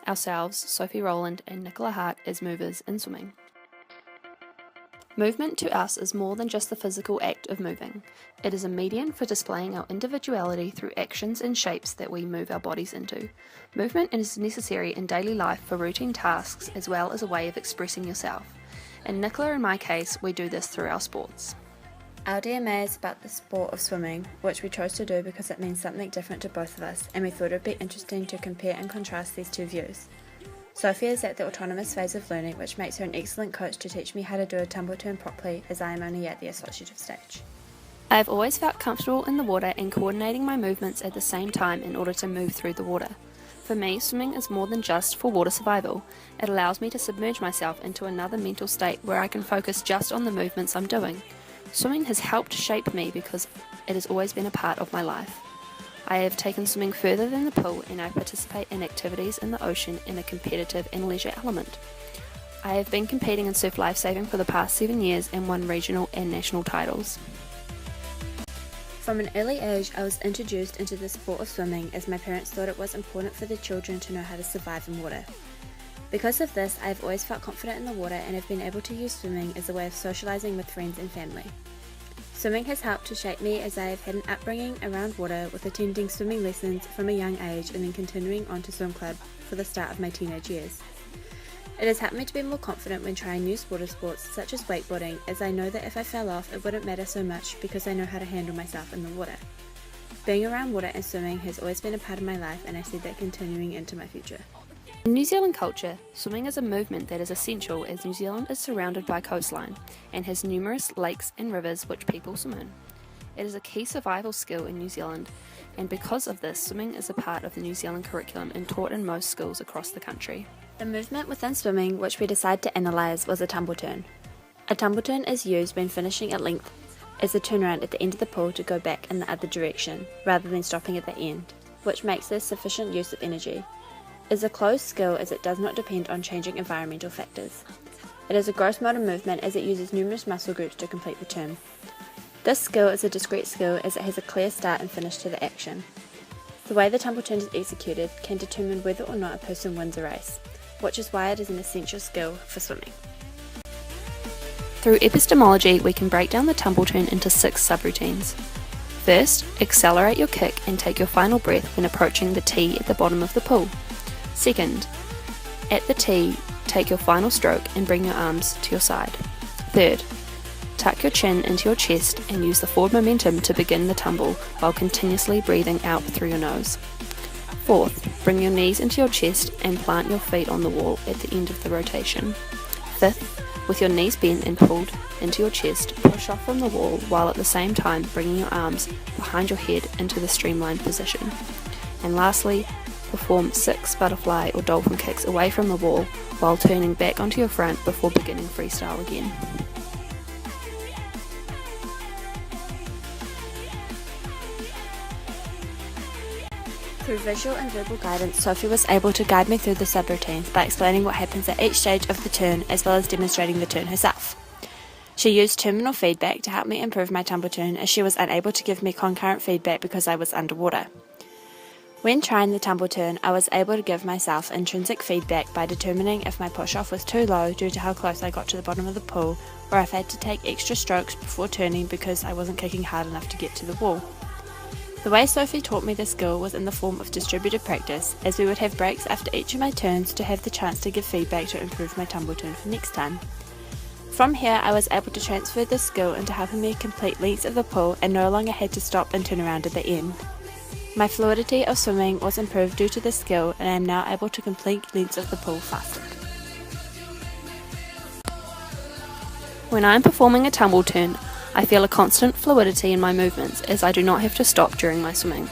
ourselves, Sophie Rowland and Nicola Hart, as movers in swimming. Movement to us is more than just the physical act of moving. It is a medium for displaying our individuality through actions and shapes that we move our bodies into. Movement is necessary in daily life for routine tasks as well as a way of expressing yourself. In Nicola and my case, we do this through our sports. Our DMA is about the sport of swimming, which we chose to do because it means something different to both of us, and we thought it would be interesting to compare and contrast these two views. Sophie is at the autonomous phase of learning, which makes her an excellent coach to teach me how to do a tumble turn properly, as I am only at the associative stage. I have always felt comfortable in the water and coordinating my movements at the same time in order to move through the water. For me, swimming is more than just for water survival. It allows me to submerge myself into another mental state where I can focus just on the movements I'm doing. Swimming has helped shape me because it has always been a part of my life. I have taken swimming further than the pool, and I participate in activities in the ocean in a competitive and leisure element. I have been competing in surf lifesaving for the past 7 years and won regional and national titles. From an early age, I was introduced into the sport of swimming as my parents thought it was important for their children to know how to survive in water. Because of this, I have always felt confident in the water and have been able to use swimming as a way of socialising with friends and family. Swimming has helped to shape me as I have had an upbringing around water, with attending swimming lessons from a young age and then continuing on to swim club for the start of my teenage years. It has helped me to be more confident when trying new water sports such as wakeboarding, as I know that if I fell off it wouldn't matter so much because I know how to handle myself in the water. Being around water and swimming has always been a part of my life, and I see that continuing into my future. In New Zealand culture, swimming is a movement that is essential as New Zealand is surrounded by coastline and has numerous lakes and rivers which people swim in. It is a key survival skill in New Zealand, and because of this, swimming is a part of the New Zealand curriculum and taught in most schools across the country. The movement within swimming which we decided to analyse was a tumble turn. A tumble turn is used when finishing at length as a turnaround at the end of the pool to go back in the other direction, rather than stopping at the end, which makes this sufficient use of energy. It is a closed skill as it does not depend on changing environmental factors. It is a gross motor movement as it uses numerous muscle groups to complete the turn. This skill is a discrete skill as it has a clear start and finish to the action. The way the tumble turn is executed can determine whether or not a person wins a race, which is why it is an essential skill for swimming. Through epistemology, we can break down the tumble turn into 6 subroutines. First, accelerate your kick and take your final breath when approaching the tee at the bottom of the pool. Second, at the tee, take your final stroke and bring your arms to your side. Third, tuck your chin into your chest and use the forward momentum to begin the tumble while continuously breathing out through your nose. Fourth, bring your knees into your chest and plant your feet on the wall at the end of the rotation. Fifth, with your knees bent and pulled into your chest, push off from the wall while at the same time bringing your arms behind your head into the streamlined position. And lastly, perform 6 butterfly or dolphin kicks away from the wall while turning back onto your front before beginning freestyle again. Through visual and verbal guidance, Sophie was able to guide me through the subroutines by explaining what happens at each stage of the turn as well as demonstrating the turn herself. She used terminal feedback to help me improve my tumble turn, as she was unable to give me concurrent feedback because I was underwater. When trying the tumble turn, I was able to give myself intrinsic feedback by determining if my push-off was too low due to how close I got to the bottom of the pool, or if I had to take extra strokes before turning because I wasn't kicking hard enough to get to the wall. The way Sophie taught me this skill was in the form of distributed practice, as we would have breaks after each of my turns to have the chance to give feedback to improve my tumble turn for next time. From here, I was able to transfer this skill into helping me complete lengths of the pool and no longer had to stop and turn around at the end. My fluidity of swimming was improved due to this skill, and I am now able to complete lengths of the pool faster. When I am performing a tumble turn, I feel a constant fluidity in my movements as I do not have to stop during my swimming.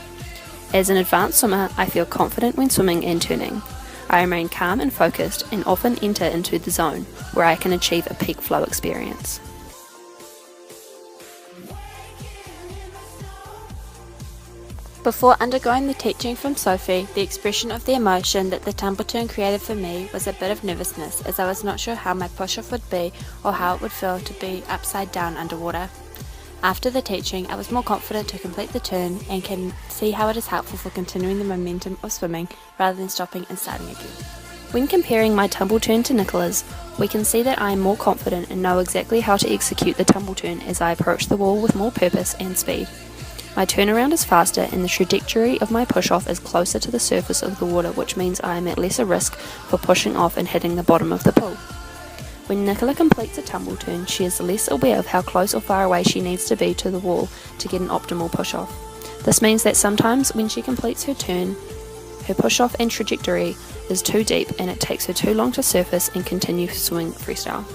As an advanced swimmer, I feel confident when swimming and turning. I remain calm and focused and often enter into the zone where I can achieve a peak flow experience. Before undergoing the teaching from Sophie, the expression of the emotion that the tumble turn created for me was a bit of nervousness, as I was not sure how my push-off would be or how it would feel to be upside down underwater. After the teaching, I was more confident to complete the turn and can see how it is helpful for continuing the momentum of swimming rather than stopping and starting again. When comparing my tumble turn to Nicola's, we can see that I am more confident and know exactly how to execute the tumble turn as I approach the wall with more purpose and speed. My turnaround is faster and the trajectory of my push-off is closer to the surface of the water, which means I am at lesser risk for pushing off and hitting the bottom of the pool. When Nicola completes a tumble turn, she is less aware of how close or far away she needs to be to the wall to get an optimal push-off. This means that sometimes when she completes her turn, her push-off and trajectory is too deep and it takes her too long to surface and continue swing freestyle.